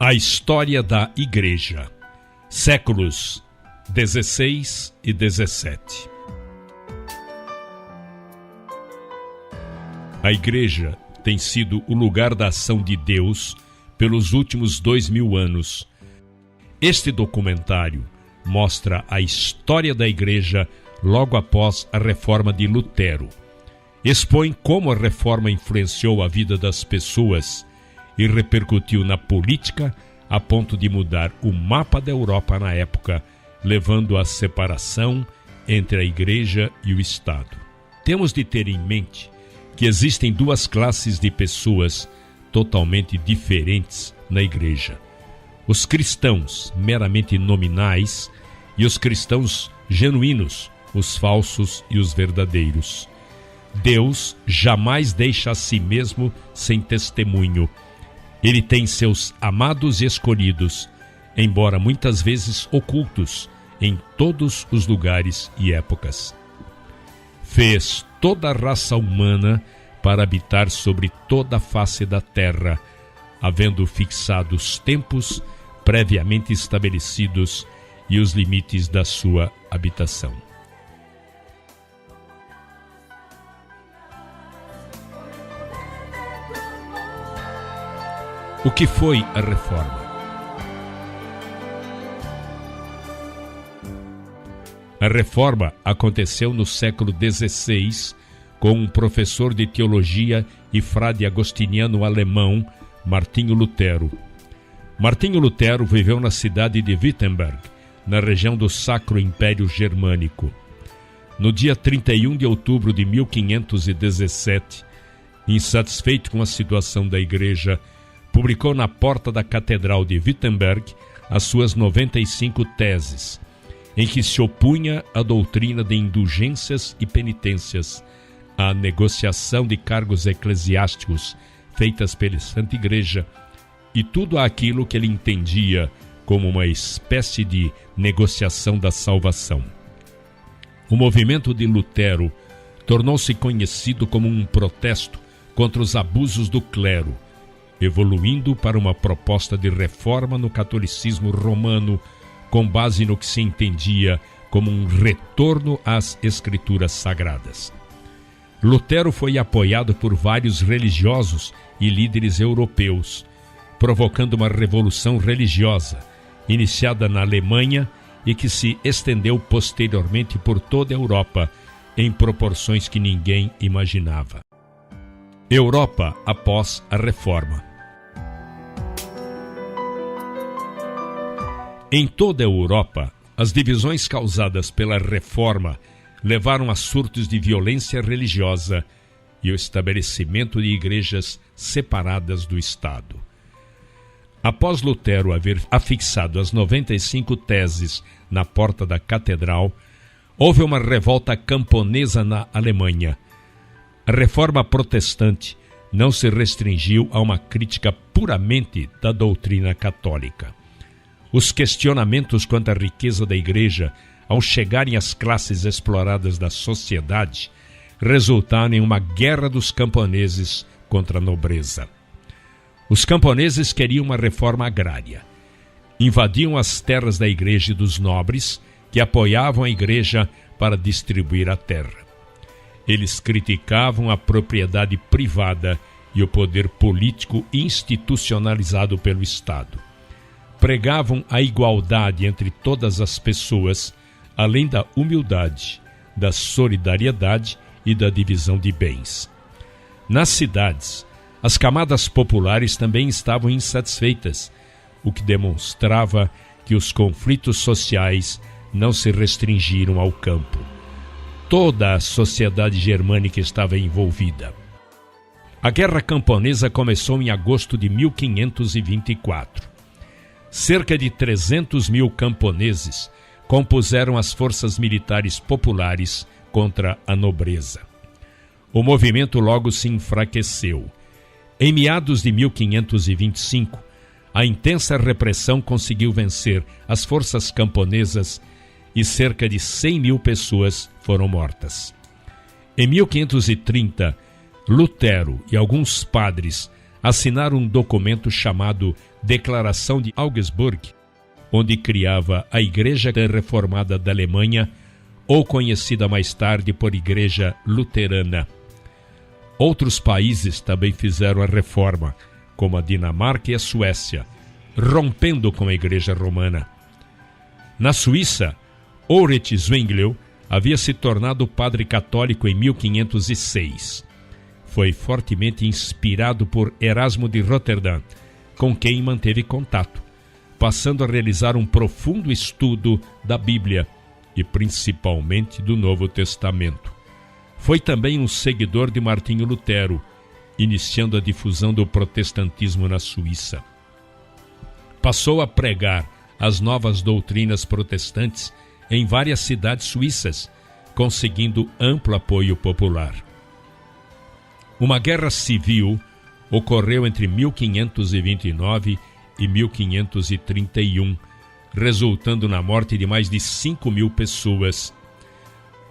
A história da Igreja, séculos 16 e 17. A Igreja tem sido o lugar da ação de Deus pelos últimos 2000 anos. Este documentário mostra a história da Igreja logo após a Reforma de Lutero. Expõe como a Reforma influenciou a vida das pessoas e repercutiu na política a ponto de mudar o mapa da Europa na época, levando à separação entre a Igreja e o Estado. Temos de ter em mente que existem duas classes de pessoas totalmente diferentes na Igreja: os cristãos meramente nominais e os cristãos genuínos, os falsos e os verdadeiros. Deus jamais deixa a si mesmo sem testemunho. Ele tem seus amados e escolhidos, embora muitas vezes ocultos em todos os lugares e épocas. Fez toda a raça humana para habitar sobre toda a face da terra, havendo fixado os tempos previamente estabelecidos e os limites da sua habitação. O que foi a Reforma? A Reforma aconteceu no século XVI com um professor de teologia e frade agostiniano alemão, Martinho Lutero. Martinho Lutero viveu na cidade de Wittenberg, na região do Sacro Império Germânico. No dia 31 de outubro de 1517, insatisfeito com a situação da Igreja, publicou na porta da Catedral de Wittenberg as suas 95 teses, em que se opunha à doutrina de indulgências e penitências, à negociação de cargos eclesiásticos feitas pela Santa Igreja e tudo aquilo que ele entendia como uma espécie de negociação da salvação. O movimento de Lutero tornou-se conhecido como um protesto contra os abusos do clero, evoluindo para uma proposta de reforma no catolicismo romano, com base no que se entendia como um retorno às escrituras sagradas. Lutero foi apoiado por vários religiosos e líderes europeus, provocando uma revolução religiosa, iniciada na Alemanha e que se estendeu posteriormente por toda a Europa, em proporções que ninguém imaginava. Europa após a Reforma. Em toda a Europa, as divisões causadas pela Reforma levaram a surtos de violência religiosa e o estabelecimento de igrejas separadas do Estado. Após Lutero haver afixado as 95 teses na porta da catedral, houve uma revolta camponesa na Alemanha. A Reforma protestante não se restringiu a uma crítica puramente da doutrina católica. Os questionamentos quanto à riqueza da Igreja, ao chegarem às classes exploradas da sociedade, resultaram em uma guerra dos camponeses contra a nobreza. Os camponeses queriam uma reforma agrária. Invadiam as terras da Igreja e dos nobres, que apoiavam a Igreja para distribuir a terra. Eles criticavam a propriedade privada e o poder político institucionalizado pelo Estado. Pregavam a igualdade entre todas as pessoas, além da humildade, da solidariedade e da divisão de bens. Nas cidades, as camadas populares também estavam insatisfeitas, o que demonstrava que os conflitos sociais não se restringiram ao campo. Toda a sociedade germânica estava envolvida. A Guerra Camponesa começou em agosto de 1524. Cerca de 300 mil camponeses compuseram as forças militares populares contra a nobreza. O movimento logo se enfraqueceu. Em meados de 1525, a intensa repressão conseguiu vencer as forças camponesas e cerca de 100 mil pessoas foram mortas. Em 1530, Lutero e alguns padres assinaram um documento chamado Declaração de Augsburg, onde criava a Igreja Reformada da Alemanha, ou conhecida mais tarde por Igreja Luterana. Outros países também fizeram a reforma, como a Dinamarca e a Suécia, rompendo com a Igreja Romana. Na Suíça, Ulrich Zwinglio havia se tornado padre católico em 1506. Foi fortemente inspirado por Erasmo de Roterdã, com quem manteve contato, passando a realizar um profundo estudo da Bíblia e principalmente do Novo Testamento. Foi também um seguidor de Martinho Lutero, iniciando a difusão do protestantismo na Suíça. Passou a pregar as novas doutrinas protestantes em várias cidades suíças, conseguindo amplo apoio popular. Uma guerra civil ocorreu entre 1529 e 1531, resultando na morte de mais de 5.000 pessoas.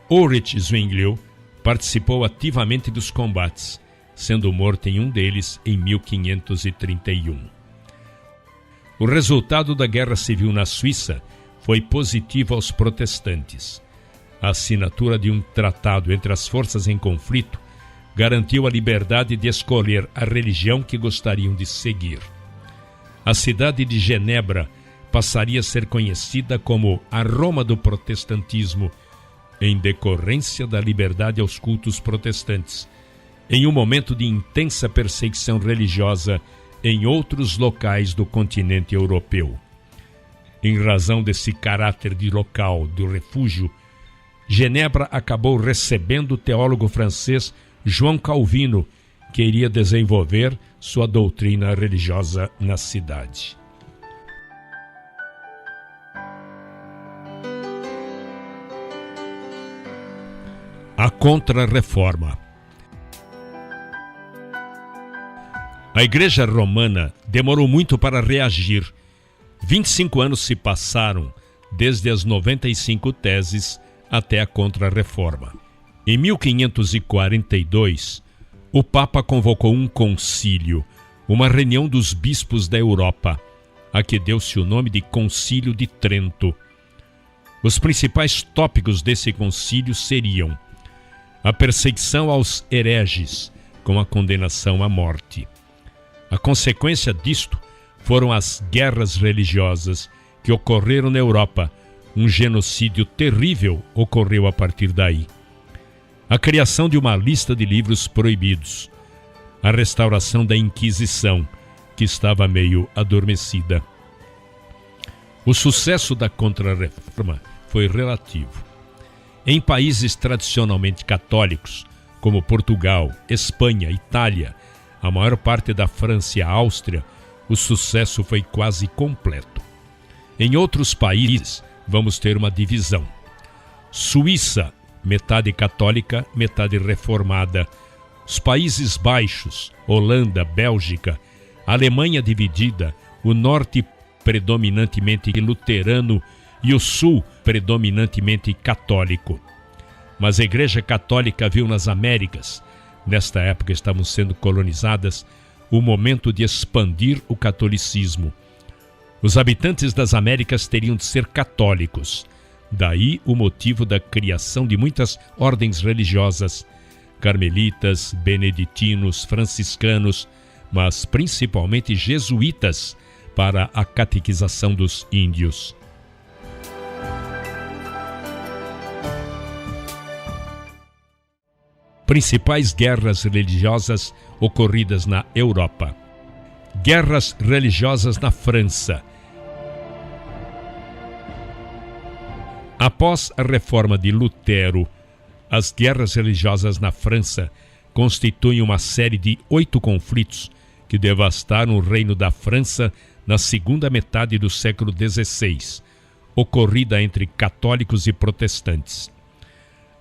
Ulrich Zwinglio participou ativamente dos combates, sendo morto em um deles em 1531. O resultado da Guerra Civil na Suíça foi positivo aos protestantes. A assinatura de um tratado entre as forças em conflito garantiu a liberdade de escolher a religião que gostariam de seguir. A cidade de Genebra passaria a ser conhecida como a Roma do protestantismo, em decorrência da liberdade aos cultos protestantes, em um momento de intensa perseguição religiosa em outros locais do continente europeu. Em razão desse caráter de local do refúgio, Genebra acabou recebendo o teólogo francês João Calvino, que iria desenvolver sua doutrina religiosa na cidade. A Contra-Reforma. A Igreja Romana demorou muito para reagir. 25 anos se passaram, desde as 95 teses até a Contra-Reforma. Em 1542, o Papa convocou um concílio, uma reunião dos bispos da Europa, a que deu-se o nome de Concílio de Trento. Os principais tópicos desse concílio seriam a perseguição aos hereges, com a condenação à morte. A consequência disto foram as guerras religiosas que ocorreram na Europa. Um genocídio terrível ocorreu a partir daí. A criação de uma lista de livros proibidos. A restauração da Inquisição, que estava meio adormecida. O sucesso da Contra-Reforma foi relativo. Em países tradicionalmente católicos, como Portugal, Espanha, Itália, a maior parte da França e a Áustria, o sucesso foi quase completo. Em outros países, vamos ter uma divisão. Suíça, metade católica, metade reformada. Os Países Baixos, Holanda, Bélgica, Alemanha dividida, o norte predominantemente luterano e o sul predominantemente católico. Mas a Igreja Católica viu nas Américas, nesta época estavam sendo colonizadas, o momento de expandir o catolicismo. Os habitantes das Américas teriam de ser católicos. Daí o motivo da criação de muitas ordens religiosas, carmelitas, beneditinos, franciscanos, mas principalmente jesuítas, para a catequização dos índios. Principais guerras religiosas ocorridas na Europa. Guerras religiosas na França. Após a reforma de Lutero, as guerras religiosas na França constituem uma série de 8 conflitos que devastaram o reino da França na segunda metade do século XVI, ocorrida entre católicos e protestantes.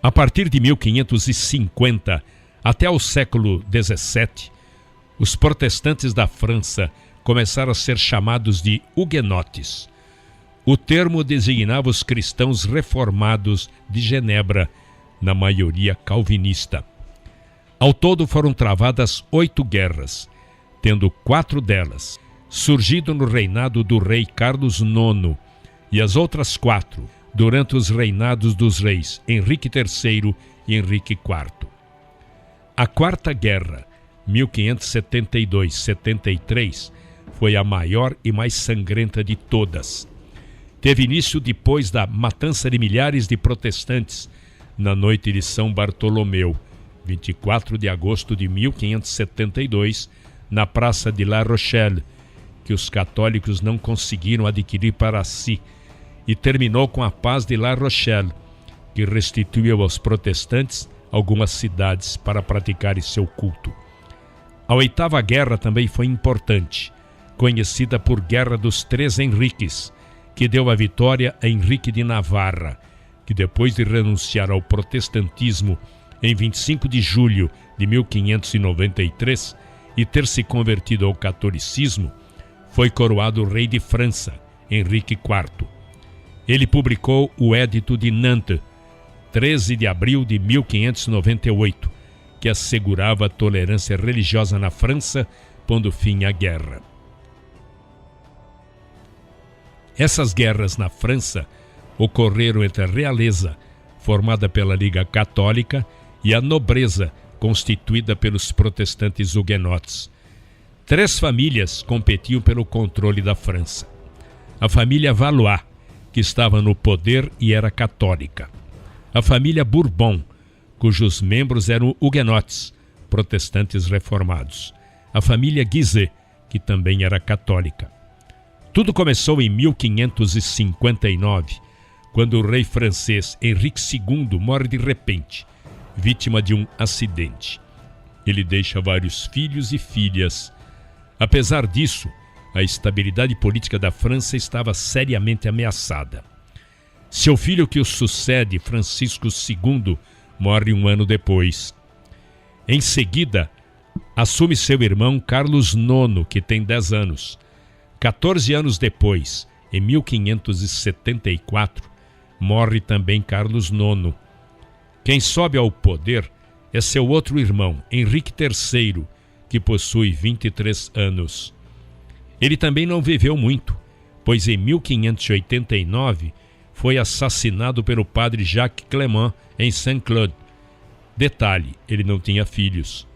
A partir de 1550 até o século XVII, os protestantes da França começaram a ser chamados de huguenotes. O termo designava os cristãos reformados de Genebra, na maioria calvinista. Ao todo foram travadas 8 guerras, tendo 4 delas surgido no reinado do rei Carlos IX, e as outras 4 durante os reinados dos reis Henrique III e Henrique IV. A Quarta Guerra, 1572-73, foi a maior e mais sangrenta de todas. Teve início depois da matança de milhares de protestantes na noite de São Bartolomeu, 24 de agosto de 1572, na praça de La Rochelle, que os católicos não conseguiram adquirir para si, e terminou com a paz de La Rochelle, que restituiu aos protestantes algumas cidades para praticarem seu culto. A Oitava Guerra também foi importante, conhecida por Guerra dos Três Henriques, que deu a vitória a Henrique de Navarra, que depois de renunciar ao protestantismo em 25 de julho de 1593 e ter se convertido ao catolicismo, foi coroado rei de França, Henrique IV. Ele publicou o Edito de Nantes, 13 de abril de 1598, que assegurava a tolerância religiosa na França, pondo fim à guerra. Essas guerras na França ocorreram entre a realeza, formada pela Liga Católica, e a nobreza, constituída pelos protestantes huguenotes. 3 famílias competiam pelo controle da França. A família Valois, que estava no poder e era católica. A família Bourbon, cujos membros eram huguenotes, protestantes reformados. A família Guise, que também era católica. Tudo começou em 1559, quando o rei francês Henrique II morre de repente, vítima de um acidente. Ele deixa vários filhos e filhas. Apesar disso, a estabilidade política da França estava seriamente ameaçada. Seu filho que o sucede, Francisco II, morre um ano depois. Em seguida, assume seu irmão Carlos IX, que tem 10 anos. 14 anos depois, em 1574, morre também Carlos IX. Quem sobe ao poder é seu outro irmão, Henrique III, que possui 23 anos. Ele também não viveu muito, pois em 1589 foi assassinado pelo padre Jacques Clément em Saint-Claude. Detalhe, ele não tinha filhos.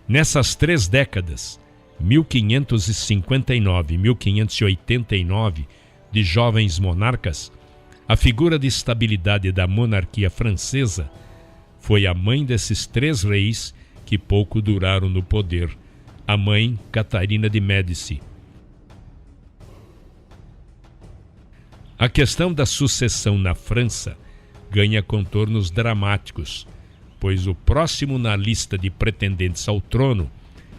Nessas 3 décadas, 1559 e 1589, de jovens monarcas, a figura de estabilidade da monarquia francesa foi a mãe desses 3 reis que pouco duraram no poder, a mãe Catarina de Médici. A questão da sucessão na França ganha contornos dramáticos, pois o próximo na lista de pretendentes ao trono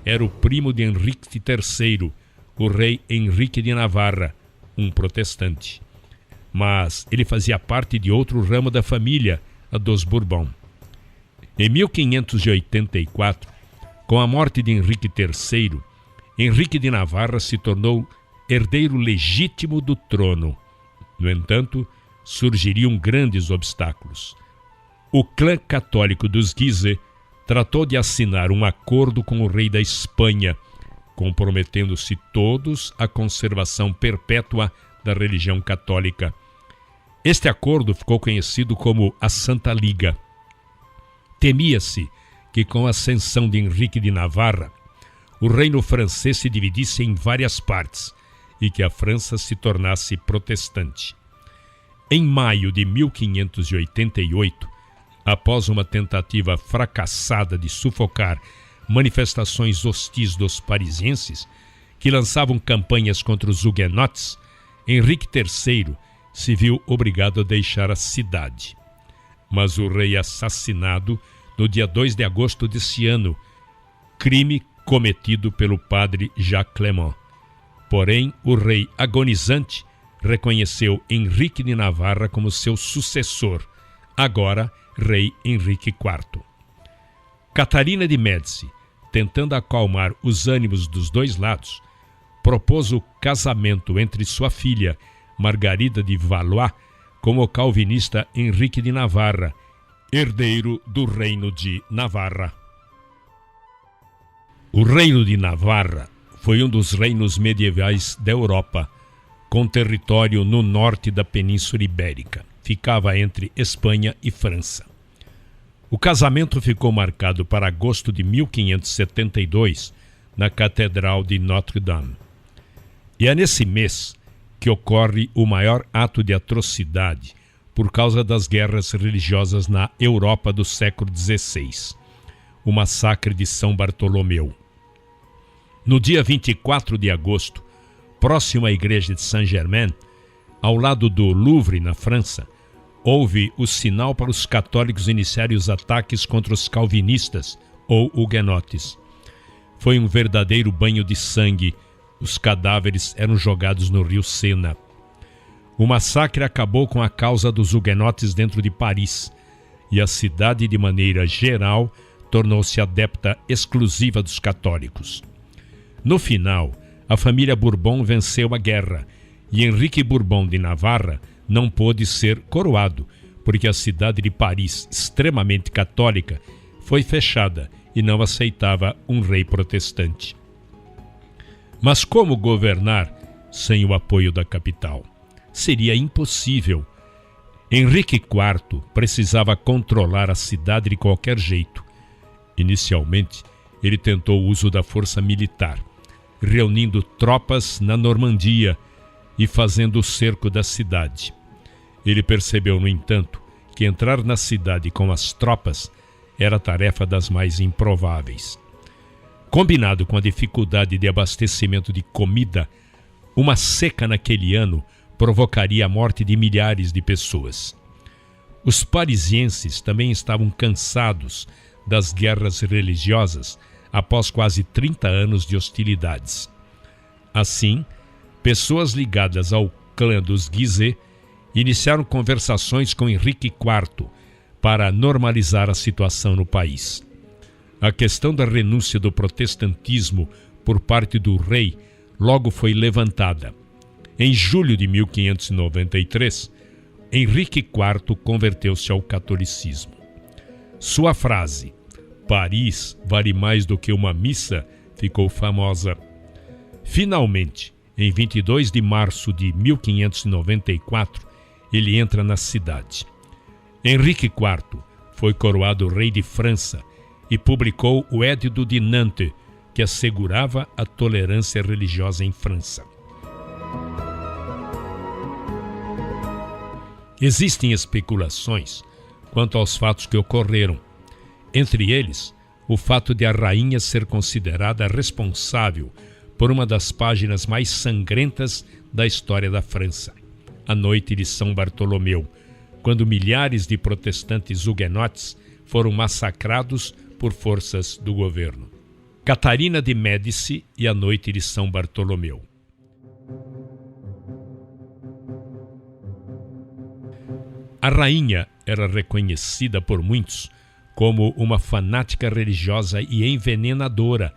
era o primo de Henrique III, o rei Henrique de Navarra, um protestante. Mas ele fazia parte de outro ramo da família, a dos Bourbon. Em 1584, com a morte de Henrique III, Henrique de Navarra se tornou herdeiro legítimo do trono. No entanto, surgiriam grandes obstáculos. O clã católico dos Guise tratou de assinar um acordo com o rei da Espanha, comprometendo-se todos à conservação perpétua da religião católica. Este acordo ficou conhecido como a Santa Liga. Temia-se que, com a ascensão de Henrique de Navarra, o reino francês se dividisse em várias partes e que a França se tornasse protestante. Em maio de 1588, após uma tentativa fracassada de sufocar manifestações hostis dos parisienses, que lançavam campanhas contra os huguenotes, Henrique III se viu obrigado a deixar a cidade. Mas o rei é assassinado no dia 2 de agosto desse ano, crime cometido pelo padre Jacques Clément. Porém, o rei agonizante reconheceu Henrique de Navarra como seu sucessor, agora rei Henrique IV. Catarina de Médici, tentando acalmar os ânimos dos dois lados, propôs o casamento entre sua filha, Margarida de Valois, com o calvinista Henrique de Navarra, herdeiro do reino de Navarra. O reino de Navarra foi um dos reinos medievais da Europa, com território no norte da Península Ibérica. Ficava entre Espanha e França. O casamento ficou marcado para agosto de 1572, na Catedral de Notre-Dame. E é nesse mês que ocorre o maior ato de atrocidade por causa das guerras religiosas na Europa do século XVI, o massacre de São Bartolomeu. No dia 24 de agosto, próximo à igreja de Saint-Germain, ao lado do Louvre, na França, houve o sinal para os católicos iniciarem os ataques contra os calvinistas ou huguenotes. Foi um verdadeiro banho de sangue. Os cadáveres eram jogados no rio Sena. O massacre acabou com a causa dos huguenotes dentro de Paris, e a cidade, de maneira geral, tornou-se adepta exclusiva dos católicos. No final, a família Bourbon venceu a guerra, e Henrique Bourbon de Navarra não pôde ser coroado, porque a cidade de Paris, extremamente católica, foi fechada e não aceitava um rei protestante. Mas como governar sem o apoio da capital? Seria impossível. Henrique IV precisava controlar a cidade de qualquer jeito. Inicialmente, ele tentou o uso da força militar, reunindo tropas na Normandia e fazendo o cerco da cidade. Ele percebeu, no entanto, que entrar na cidade com as tropas era tarefa das mais improváveis. Combinado com a dificuldade de abastecimento de comida, uma seca naquele ano provocaria a morte de milhares de pessoas. Os parisienses também estavam cansados das guerras religiosas após quase 30 anos de hostilidades. Assim, pessoas ligadas ao clã dos Guise iniciaram conversações com Henrique IV para normalizar a situação no país. A questão da renúncia do protestantismo por parte do rei logo foi levantada. Em julho de 1593, Henrique IV converteu-se ao catolicismo. Sua frase, "Paris vale mais do que uma missa", ficou famosa. Finalmente, em 22 de março de 1594, ele entra na cidade. Henrique IV foi coroado rei de França e publicou o Édito de Nantes, que assegurava a tolerância religiosa em França. Existem especulações quanto aos fatos que ocorreram. Entre eles, o fato de a rainha ser considerada responsável por uma das páginas mais sangrentas da história da França, a Noite de São Bartolomeu, quando milhares de protestantes huguenotes foram massacrados por forças do governo. Catarina de Médici e a Noite de São Bartolomeu. A rainha era reconhecida por muitos como uma fanática religiosa e envenenadora.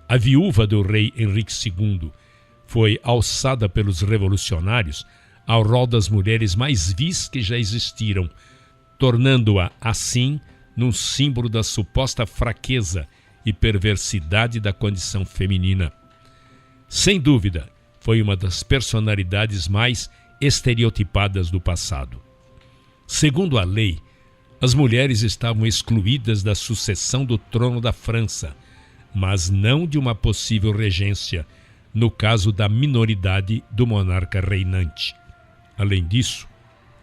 A viúva do rei Henrique II foi alçada pelos revolucionários ao rol das mulheres mais vis que já existiram, tornando-a, assim, num símbolo da suposta fraqueza e perversidade da condição feminina. Sem dúvida, foi uma das personalidades mais estereotipadas do passado. Segundo a lei, as mulheres estavam excluídas da sucessão do trono da França, mas não de uma possível regência, no caso da minoridade do monarca reinante. Além disso,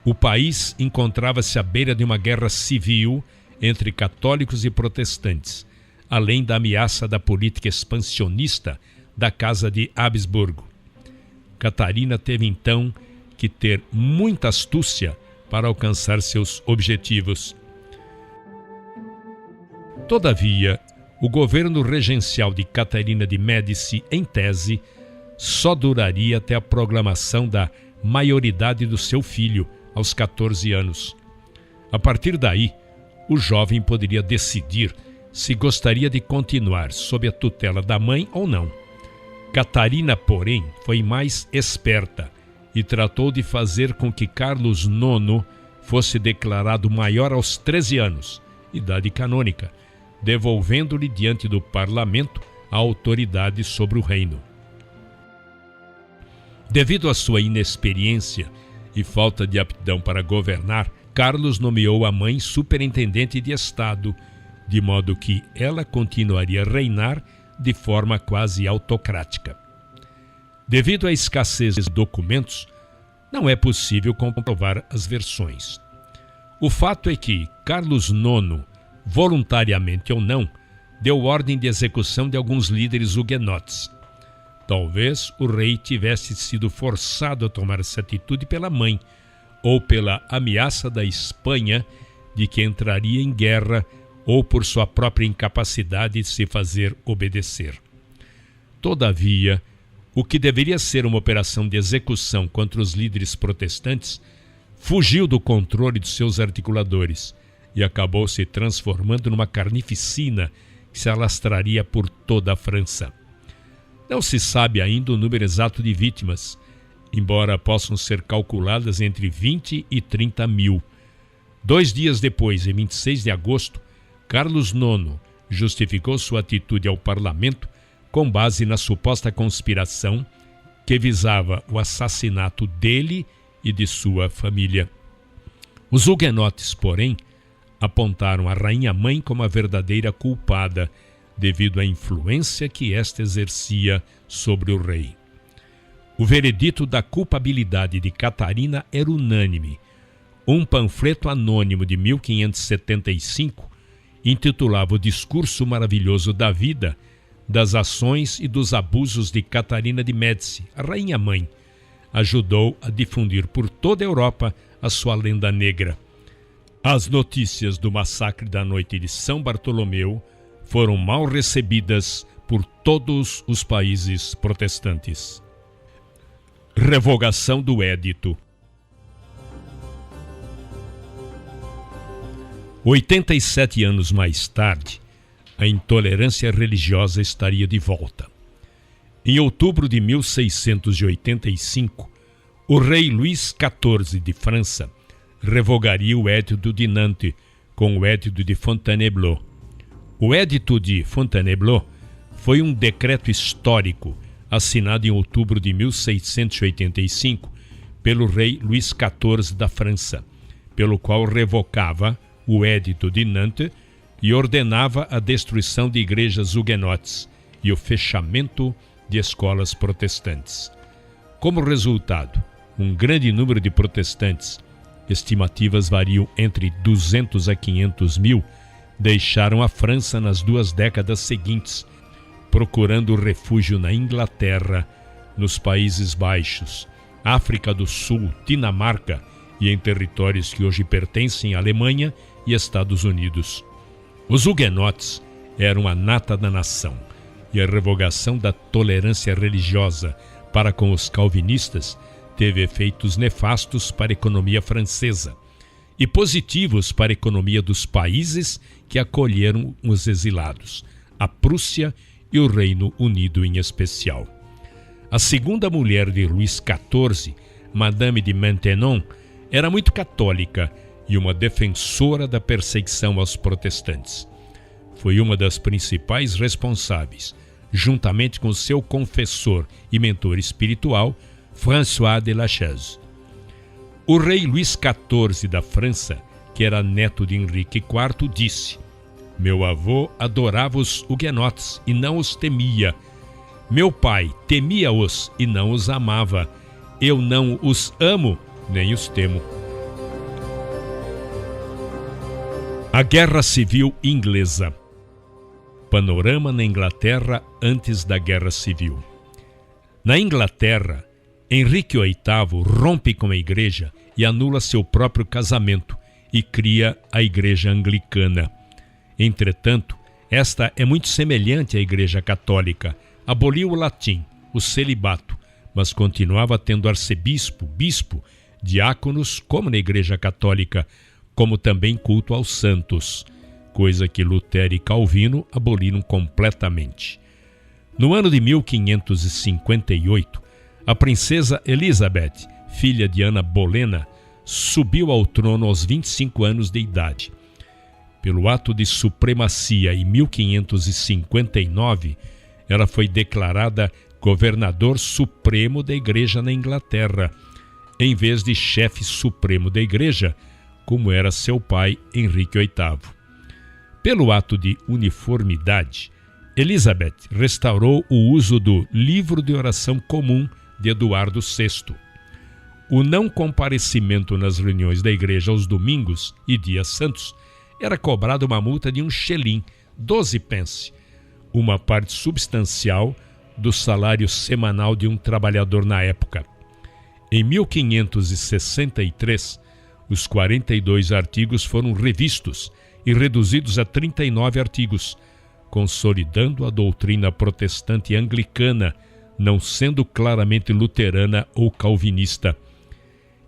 o país encontrava-se à beira de uma guerra civil entre católicos e protestantes, além da ameaça da política expansionista da Casa de Habsburgo. Catarina teve então que ter muita astúcia para alcançar seus objetivos. Todavia, o governo regencial de Catarina de Médici, em tese, só duraria até a proclamação da maioridade do seu filho, aos 14 anos. A partir daí, o jovem poderia decidir se gostaria de continuar sob a tutela da mãe ou não. Catarina, porém, foi mais esperta e tratou de fazer com que Carlos IX fosse declarado maior aos 13 anos, idade canônica, devolvendo-lhe diante do parlamento a autoridade sobre o reino. Devido à sua inexperiência e falta de aptidão para governar, Carlos nomeou a mãe superintendente de Estado, de modo que ela continuaria a reinar de forma quase autocrática. Devido à escassez de documentos, não é possível comprovar as versões. O fato é que Carlos IX, voluntariamente ou não, deu ordem de execução de alguns líderes huguenotes. Talvez o rei tivesse sido forçado a tomar essa atitude pela mãe, ou pela ameaça da Espanha de que entraria em guerra, ou por sua própria incapacidade de se fazer obedecer. Todavia, o que deveria ser uma operação de execução contra os líderes protestantes fugiu do controle de seus articuladores e acabou se transformando numa carnificina que se alastraria por toda a França. Não se sabe ainda o número exato de vítimas, embora possam ser calculadas entre 20 e 30 mil. 2 dias depois, em 26 de agosto, Carlos IX justificou sua atitude ao parlamento com base na suposta conspiração que visava o assassinato dele e de sua família. Os huguenotes, porém, apontaram a rainha-mãe como a verdadeira culpada, devido à influência que esta exercia sobre o rei. O veredito da culpabilidade de Catarina era unânime. Um panfleto anônimo de 1575 intitulava O Discurso Maravilhoso da Vida, das ações e dos abusos de Catarina de Médici, a rainha-mãe. Ajudou a difundir por toda a Europa a sua lenda negra. As notícias do massacre da noite de São Bartolomeu foram mal recebidas por todos os países protestantes. Revogação do Édito. 87 anos mais tarde, a intolerância religiosa estaria de volta. Em outubro de 1685, o rei Luís XIV de França revogaria o Édito de Nantes com o Édito de Fontainebleau. O Édito de Fontainebleau foi um decreto histórico assinado em outubro de 1685 pelo rei Luís XIV da França, pelo qual revocava o Édito de Nantes e ordenava a destruição de igrejas huguenotes e o fechamento de escolas protestantes. Como resultado, um grande número de protestantes, estimativas variam entre 200 a 500 mil, deixaram a França nas 2 décadas seguintes, procurando refúgio na Inglaterra, nos Países Baixos, África do Sul, Dinamarca e em territórios que hoje pertencem à Alemanha e Estados Unidos. Os huguenotes eram a nata da nação, e a revogação da tolerância religiosa para com os calvinistas teve efeitos nefastos para a economia francesa e positivos para a economia dos países que acolheram os exilados, a Prússia e o Reino Unido em especial. A segunda mulher de Luís XIV, Madame de Maintenon, era muito católica e uma defensora da perseguição aos protestantes. Foi uma das principais responsáveis, juntamente com seu confessor e mentor espiritual, François de la Chaise. O rei Luís XIV da França, que era neto de Henrique IV, disse: "Meu avô adorava os huguenotes e não os temia. Meu pai temia-os e não os amava. Eu não os amo, nem os temo." A Guerra Civil Inglesa. Panorama na Inglaterra antes da Guerra Civil. Na Inglaterra, Henrique VIII rompe com a Igreja e anula seu próprio casamento e cria a Igreja Anglicana. Entretanto, esta é muito semelhante à Igreja Católica. Aboliu o latim, o celibato, mas continuava tendo arcebispo, bispo, diáconos, como na Igreja Católica, como também culto aos santos, coisa que Lutero e Calvino aboliram completamente. No ano de 1558, a princesa Elizabeth, filha de Ana Bolena, subiu ao trono aos 25 anos de idade. Pelo ato de supremacia em 1559, ela foi declarada governador supremo da Igreja na Inglaterra, em vez de chefe supremo da Igreja, como era seu pai Henrique VIII. Pelo ato de uniformidade, Elizabeth restaurou o uso do livro de oração comum de Eduardo VI. O não comparecimento nas reuniões da igreja aos domingos e dias santos era cobrada uma multa de 1 shilling, 12 pence, uma parte substancial do salário semanal de um trabalhador na época. Em 1563, os 42 artigos foram revistos e reduzidos a 39 artigos, consolidando a doutrina protestante anglicana, não sendo claramente luterana ou calvinista.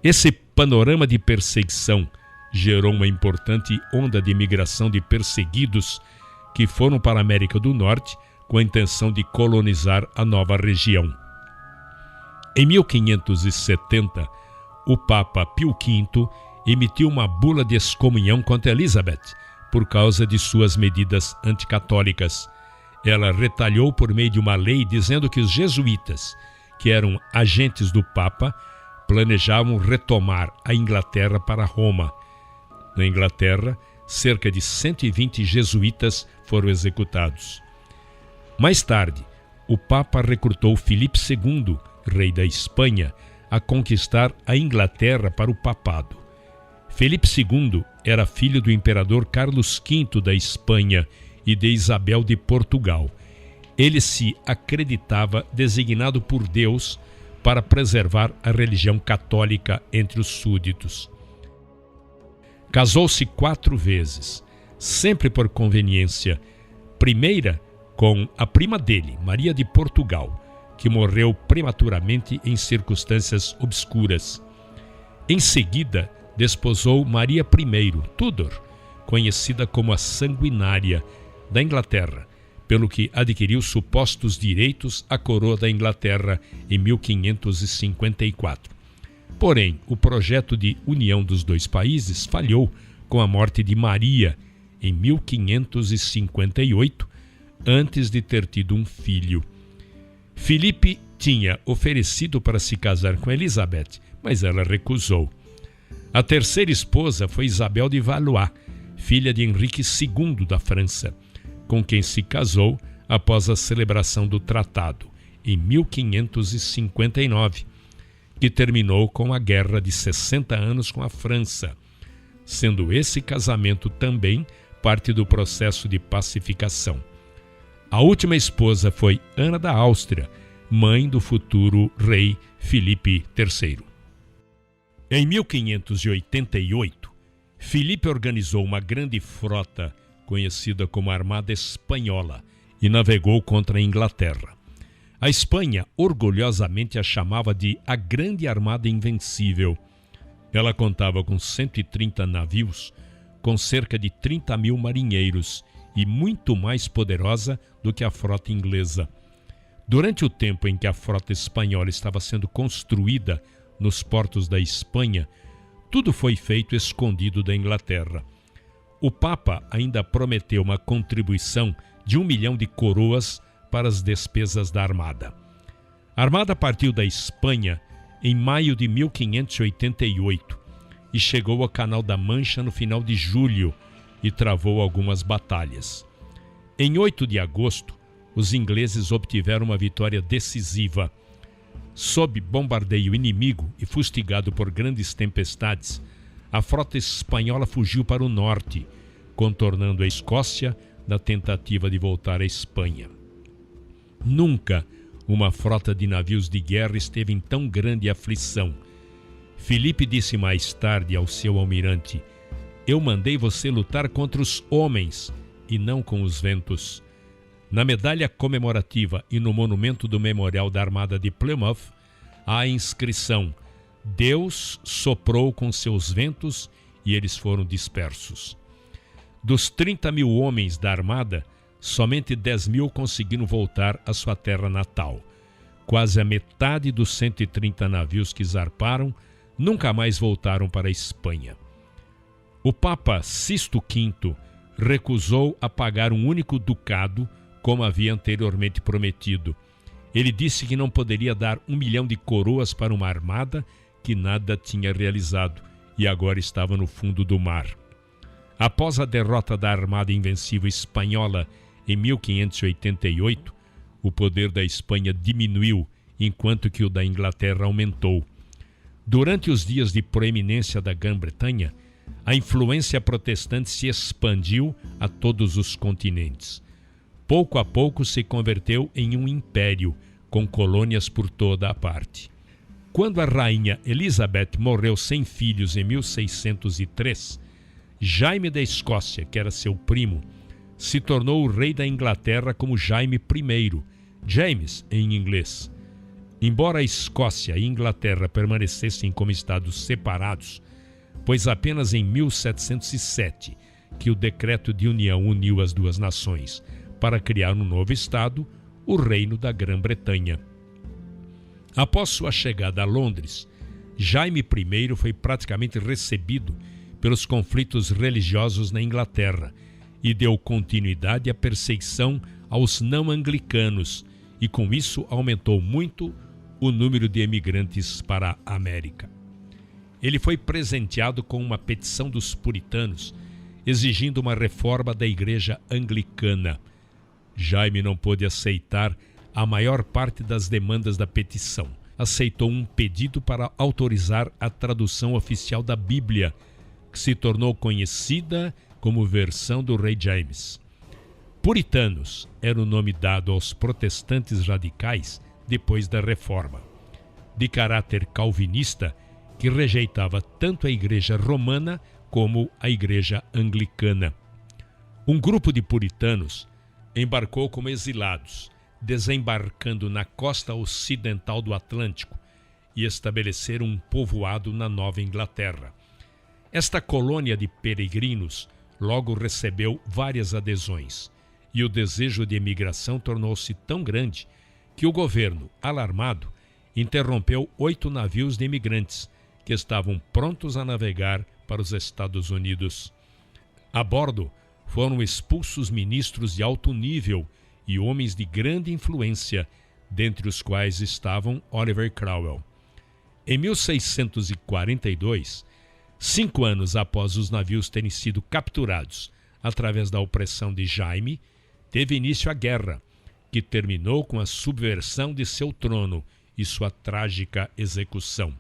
Esse panorama de perseguição gerou uma importante onda de imigração de perseguidos que foram para a América do Norte com a intenção de colonizar a nova região. Em 1570, o Papa Pio V emitiu uma bula de excomunhão contra Elizabeth por causa de suas medidas anticatólicas. Ela retalhou por meio de uma lei dizendo que os jesuítas, que eram agentes do Papa, planejavam retomar a Inglaterra para Roma. Na Inglaterra, cerca de 120 jesuítas foram executados. Mais tarde, o Papa recrutou Filipe II, rei da Espanha, a conquistar a Inglaterra para o papado. Filipe II era filho do imperador Carlos V da Espanha e de Isabel de Portugal. Ele se acreditava designado por Deus para preservar a religião católica entre os súditos. Casou-se 4 vezes, sempre por conveniência. Primeira com a prima dele, Maria de Portugal, que morreu prematuramente em circunstâncias obscuras. Em seguida, desposou Maria I, Tudor, conhecida como a Sanguinária, da Inglaterra, pelo que adquiriu supostos direitos à coroa da Inglaterra em 1554. Porém, o projeto de união dos dois países falhou com a morte de Maria em 1558, antes de ter tido um filho. Filipe tinha oferecido para se casar com Elizabeth, mas ela recusou. A terceira esposa foi Isabel de Valois, filha de Henrique II da França, com quem se casou após a celebração do tratado, em 1559, que terminou com a Guerra de 60 anos com a França, sendo esse casamento também parte do processo de pacificação. A última esposa foi Ana da Áustria, mãe do futuro rei Filipe III. Em 1588, Filipe organizou uma grande frota conhecida como Armada Espanhola e navegou contra a Inglaterra. A Espanha orgulhosamente a chamava de a Grande Armada Invencível. Ela contava com 130 navios, com cerca de 30 mil marinheiros e muito mais poderosa do que a frota inglesa. Durante o tempo em que a frota espanhola estava sendo construída nos portos da Espanha, tudo foi feito escondido da Inglaterra. O Papa ainda prometeu uma contribuição de 1 milhão de coroas para as despesas da armada. A armada partiu da Espanha em maio de 1588 e chegou ao Canal da Mancha no final de julho e travou algumas batalhas. Em 8 de agosto, os ingleses obtiveram uma vitória decisiva. Sob bombardeio inimigo e fustigado por grandes tempestades, a frota espanhola fugiu para o norte, contornando a Escócia na tentativa de voltar à Espanha. Nunca uma frota de navios de guerra esteve em tão grande aflição. Filipe disse mais tarde ao seu almirante: "Eu mandei você lutar contra os homens e não com os ventos." Na medalha comemorativa e no monumento do Memorial da Armada de Plymouth, há a inscrição: "Deus soprou com seus ventos e eles foram dispersos." Dos 30 mil homens da armada, somente 10 mil conseguiram voltar à sua terra natal. Quase a metade dos 130 navios que zarparam nunca mais voltaram para a Espanha. O Papa Sisto V recusou a pagar um único ducado, como havia anteriormente prometido. Ele disse que não poderia dar 1 milhão de coroas para uma armada que nada tinha realizado e agora estava no fundo do mar. Após a derrota da Armada Invencível Espanhola em 1588, o poder da Espanha diminuiu, enquanto que o da Inglaterra aumentou. Durante os dias de proeminência da Grã-Bretanha, a influência protestante se expandiu a todos os continentes. Pouco a pouco se converteu em um império, com colônias por toda a parte. Quando a rainha Elizabeth morreu sem filhos em 1603, Jaime da Escócia, que era seu primo, se tornou o rei da Inglaterra como Jaime I, James em inglês. Embora a Escócia e a Inglaterra permanecessem como estados separados, pois apenas em 1707 que o decreto de união uniu as duas nações para criar um novo estado, o Reino da Grã-Bretanha. Após sua chegada a Londres, Jaime I foi praticamente recebido pelos conflitos religiosos na Inglaterra e deu continuidade à perseguição aos não-anglicanos e com isso aumentou muito o número de emigrantes para a América. Ele foi presenteado com uma petição dos puritanos exigindo uma reforma da Igreja Anglicana. Jaime não pôde aceitar a maior parte das demandas da petição. Aceitou um pedido para autorizar a tradução oficial da Bíblia, que se tornou conhecida como versão do Rei James. Puritanos era o nome dado aos protestantes radicais depois da Reforma, de caráter calvinista, que rejeitava tanto a Igreja Romana como a Igreja Anglicana. Um grupo de puritanos embarcou como exilados, desembarcando na costa ocidental do Atlântico e estabeleceram um povoado na Nova Inglaterra. Esta colônia de peregrinos logo recebeu várias adesões e o desejo de emigração tornou-se tão grande que o governo, alarmado, interrompeu 8 navios de imigrantes que estavam prontos a navegar para os Estados Unidos. A bordo foram expulsos ministros de alto nível e homens de grande influência, dentre os quais estavam Oliver Cromwell. Em 1642, 5 anos após os navios terem sido capturados através da opressão de Jaime, teve início a guerra, que terminou com a subversão de seu trono e sua trágica execução.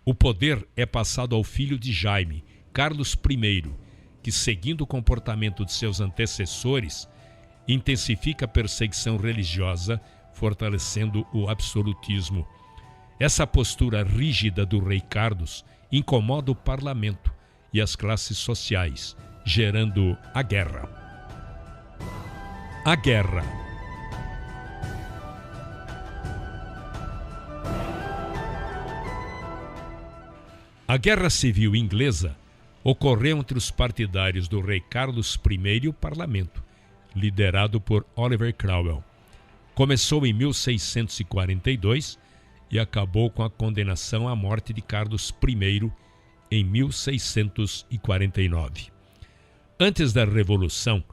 O poder é passado ao filho de Jaime, Carlos I, que, seguindo o comportamento de seus antecessores, intensifica a perseguição religiosa, fortalecendo o absolutismo. Essa postura rígida do rei Carlos incomoda o parlamento e as classes sociais, gerando a guerra. A guerra. A Guerra Civil Inglesa ocorreu entre os partidários do rei Carlos I e o parlamento, liderado por Oliver Cromwell. Começou em 1642 e acabou com a condenação à morte de Carlos I em 1649. Antes da Revolução,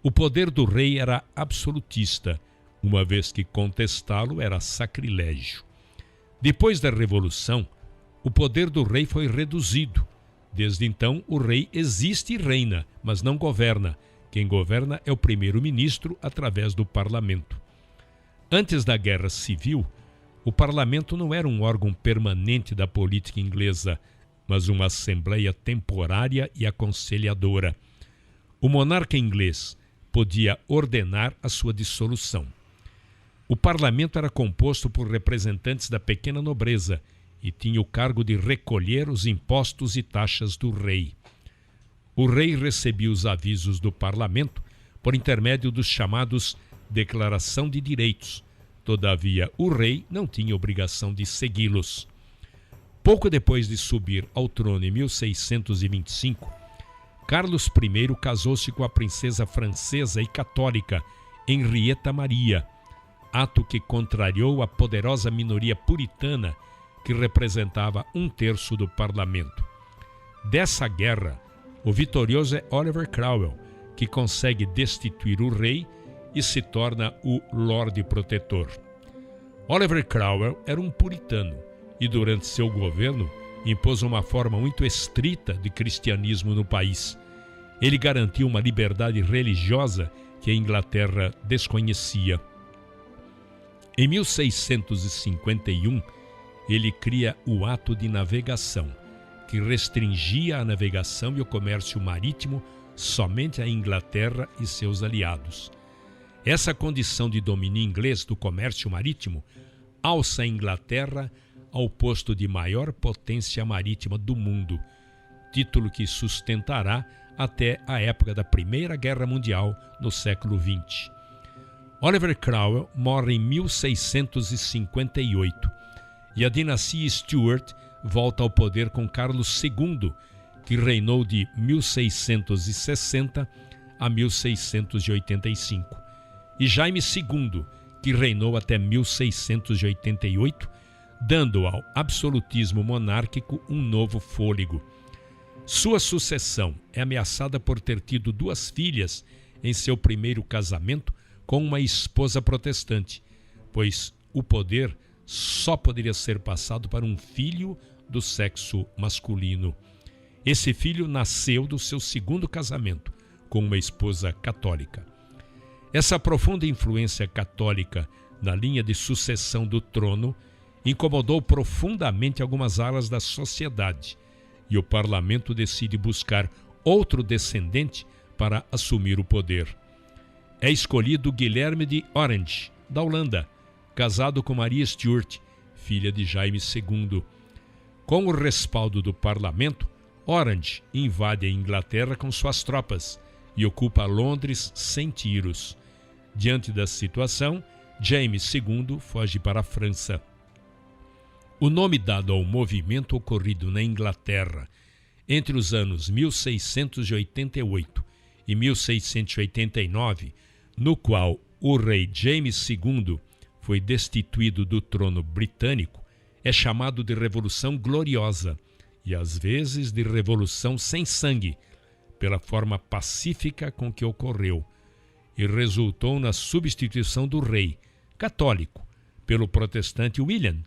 o poder do rei era absolutista, uma vez que contestá-lo era sacrilégio. Depois da Revolução, o poder do rei foi reduzido. Desde então, o rei existe e reina, mas não governa. Quem governa é o primeiro-ministro através do parlamento. Antes da Guerra Civil, o parlamento não era um órgão permanente da política inglesa, mas uma assembleia temporária e aconselhadora. O monarca inglês podia ordenar a sua dissolução. O parlamento era composto por representantes da pequena nobreza e tinha o cargo de recolher os impostos e taxas do rei. O rei recebia os avisos do parlamento por intermédio dos chamados Declaração de Direitos. Todavia, o rei não tinha obrigação de segui-los. Pouco depois de subir ao trono em 1625, Carlos I casou-se com a princesa francesa e católica Henrietta Maria, ato que contrariou a poderosa minoria puritana que representava 1/3 do parlamento. Dessa guerra, o vitorioso é Oliver Cromwell, que consegue destituir o rei e se torna o Lorde Protetor. Oliver Cromwell era um puritano e durante seu governo impôs uma forma muito estrita de cristianismo no país. Ele garantiu uma liberdade religiosa que a Inglaterra desconhecia. Em 1651, ele cria o Ato de Navegação, que restringia a navegação e o comércio marítimo somente à Inglaterra e seus aliados. Essa condição de domínio inglês do comércio marítimo alça a Inglaterra ao posto de maior potência marítima do mundo, título que sustentará até a época da Primeira Guerra Mundial, no século XX. Oliver Cromwell morre em 1658 e a dinastia Stuart volta ao poder com Carlos II, que reinou de 1660 a 1685, e Jaime II, que reinou até 1688, dando ao absolutismo monárquico um novo fôlego. Sua sucessão é ameaçada por ter tido 2 filhas em seu primeiro casamento com uma esposa protestante, pois o poder só poderia ser passado para um filho do sexo masculino. Esse filho nasceu do seu segundo casamento com uma esposa católica. Essa profunda influência católica na linha de sucessão do trono incomodou profundamente algumas alas da sociedade, e o parlamento decide buscar outro descendente para assumir o poder. É escolhido Guilherme de Orange, da Holanda, casado com Maria Stuart, filha de Jaime II. Com o respaldo do parlamento, Orange invade a Inglaterra com suas tropas e ocupa Londres sem tiros. Diante da situação, James II foge para a França. O nome dado ao movimento ocorrido na Inglaterra entre os anos 1688 e 1689, no qual o rei James II foi destituído do trono britânico, é chamado de Revolução Gloriosa e às vezes de Revolução Sem Sangue, pela forma pacífica com que ocorreu, e resultou na substituição do rei católico pelo protestante William,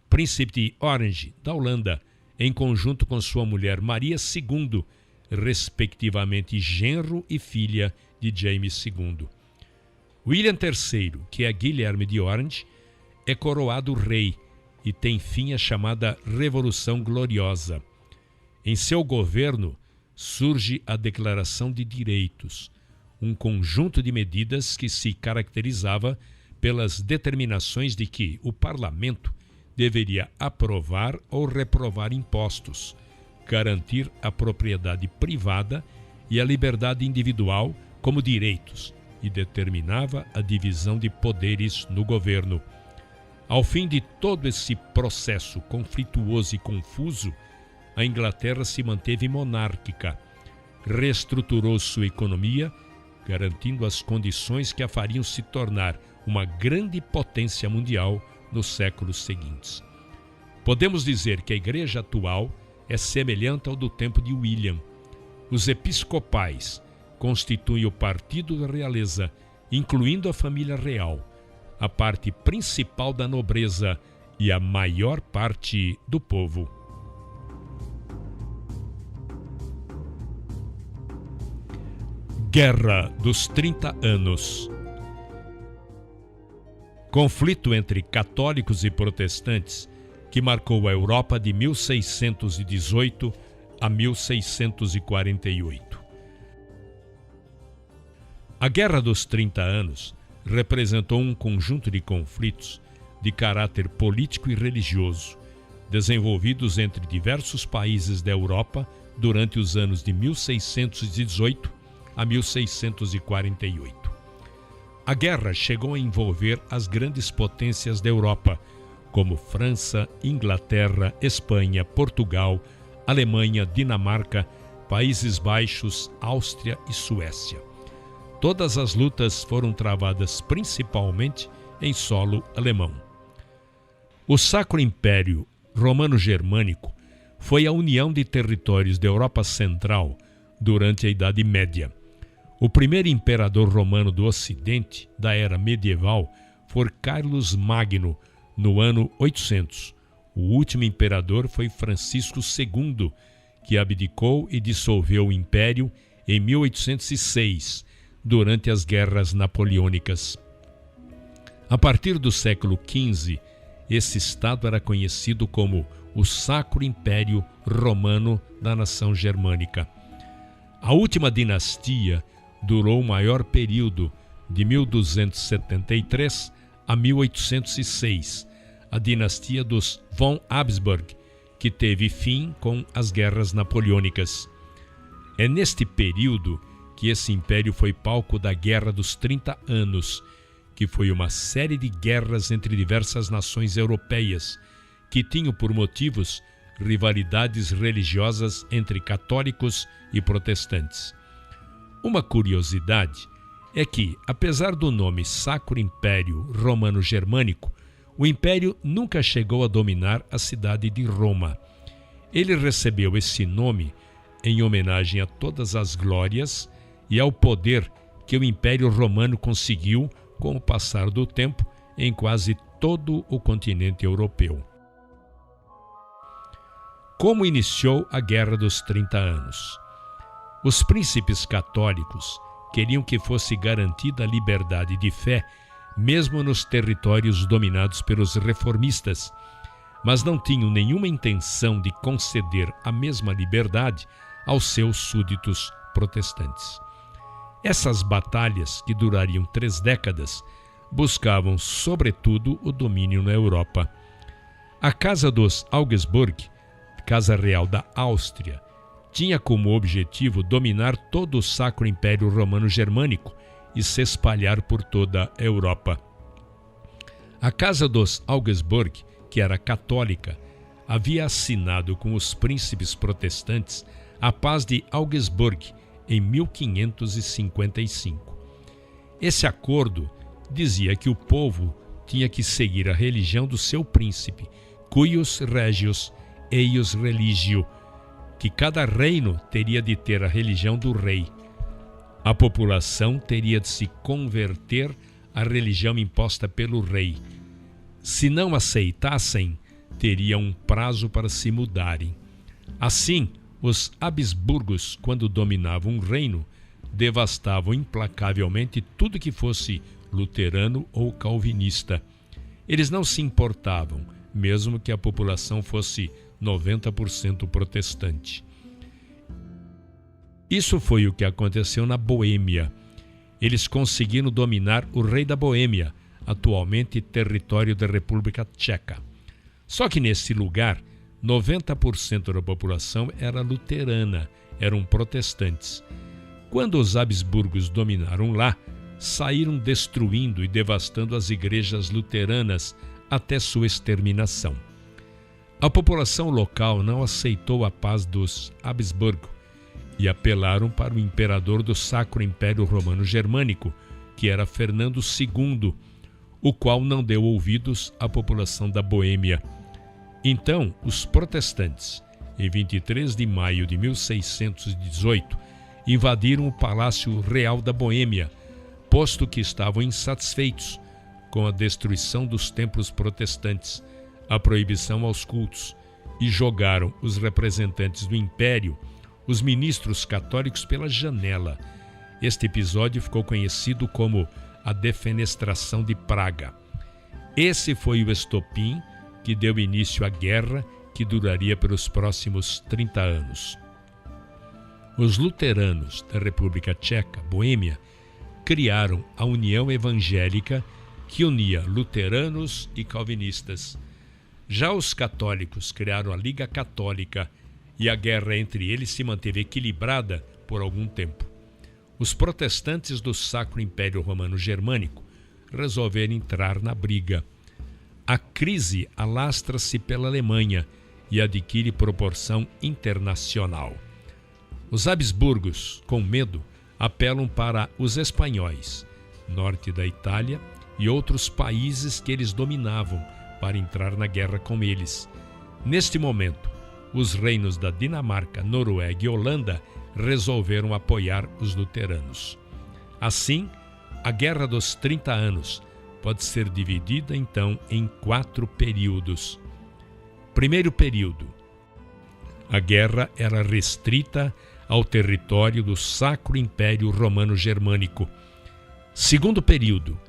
príncipe de Orange, da Holanda, em conjunto com sua mulher Maria II, respectivamente genro e filha de James II. William III, que é Guilherme de Orange, é coroado rei e tem fim a chamada Revolução Gloriosa. Em seu governo surge a Declaração de Direitos, um conjunto de medidas que se caracterizava pelas determinações de que o parlamento deveria aprovar ou reprovar impostos, garantir a propriedade privada e a liberdade individual como direitos e determinava a divisão de poderes no governo. Ao fim de todo esse processo conflituoso e confuso, a Inglaterra se manteve monárquica, reestruturou sua economia, garantindo as condições que a fariam se tornar uma grande potência mundial nos séculos seguintes. Podemos dizer que a igreja atual é semelhante ao do tempo de William. Os episcopais constituem o partido da realeza, incluindo a família real, a parte principal da nobreza e a maior parte do povo. Guerra dos 30 Anos. Conflito entre católicos e protestantes que marcou a Europa de 1618 a 1648. A Guerra dos 30 Anos representou um conjunto de conflitos de caráter político e religioso, desenvolvidos entre diversos países da Europa durante os anos de 1618 a 1648. A guerra chegou a envolver as grandes potências da Europa, como França, Inglaterra, Espanha, Portugal, Alemanha, Dinamarca, Países Baixos, Áustria e Suécia. Todas as lutas foram travadas principalmente em solo alemão. O Sacro Império Romano-Germânico foi a união de territórios da Europa Central durante a Idade Média. O primeiro imperador romano do Ocidente, da era medieval, foi Carlos Magno, no ano 800. O último imperador foi Francisco II, que abdicou e dissolveu o império em 1806, durante as guerras napoleônicas. A partir do século XV, esse estado era conhecido como o Sacro Império Romano da nação germânica. A última dinastia durou o maior período, de 1273 a 1806, a dinastia dos von Habsburg, que teve fim com as guerras napoleônicas. É neste período que esse império foi palco da Guerra dos 30 Anos, que foi uma série de guerras entre diversas nações europeias, que tinham por motivos rivalidades religiosas entre católicos e protestantes. Uma curiosidade é que, apesar do nome Sacro Império Romano-Germânico, o império nunca chegou a dominar a cidade de Roma. Ele recebeu esse nome em homenagem a todas as glórias e ao poder que o Império Romano conseguiu com o passar do tempo em quase todo o continente europeu. Como iniciou a Guerra dos 30 Anos? Os príncipes católicos queriam que fosse garantida a liberdade de fé, mesmo nos territórios dominados pelos reformistas, mas não tinham nenhuma intenção de conceder a mesma liberdade aos seus súditos protestantes. Essas batalhas, que durariam 3 décadas, buscavam, sobretudo, o domínio na Europa. A Casa dos Augsburg, Casa Real da Áustria, tinha como objetivo dominar todo o Sacro Império Romano-Germânico e se espalhar por toda a Europa. A Casa dos Augsburg, que era católica, havia assinado com os príncipes protestantes a Paz de Augsburg em 1555. Esse acordo dizia que o povo tinha que seguir a religião do seu príncipe, cuius regius eius religio, que cada reino teria de ter a religião do rei. A população teria de se converter à religião imposta pelo rei. Se não aceitassem, teriam um prazo para se mudarem. Assim, os Habsburgos, quando dominavam um reino, devastavam implacavelmente tudo que fosse luterano ou calvinista. Eles não se importavam, mesmo que a população fosse 90% protestante. Isso foi o que aconteceu na Boêmia. Eles conseguiram dominar o rei da Boêmia, atualmente território da República Tcheca. Só que nesse lugar, 90% da população era luterana, eram protestantes. Quando os Habsburgos dominaram lá, saíram destruindo e devastando as igrejas luteranas até sua exterminação. A população local não aceitou a paz dos Habsburgo e apelaram para o imperador do Sacro Império Romano-Germânico, que era Fernando II, o qual não deu ouvidos à população da Boêmia. Então, os protestantes, em 23 de maio de 1618, invadiram o Palácio Real da Boêmia, posto que estavam insatisfeitos com a destruição dos templos protestantes, a proibição aos cultos, e jogaram os representantes do Império, os ministros católicos, pela janela. Este episódio ficou conhecido como a Defenestração de Praga. Esse foi o estopim que deu início à guerra, que duraria pelos próximos 30 anos. Os luteranos da República Tcheca, Boêmia, criaram a União Evangélica, que unia luteranos e calvinistas. Já os católicos criaram a Liga Católica, e a guerra entre eles se manteve equilibrada por algum tempo. Os protestantes do Sacro Império Romano-Germânico resolveram entrar na briga. A crise alastra-se pela Alemanha e adquire proporção internacional. Os Habsburgos, com medo, apelam para os espanhóis, norte da Itália, e outros países que eles dominavam, para entrar na guerra com eles. Neste momento, os reinos da Dinamarca, Noruega e Holanda resolveram apoiar os luteranos. Assim, a Guerra dos 30 Anos pode ser dividida então em 4 períodos. Primeiro período. A guerra era restrita ao território do Sacro Império Romano Germânico. Segundo período,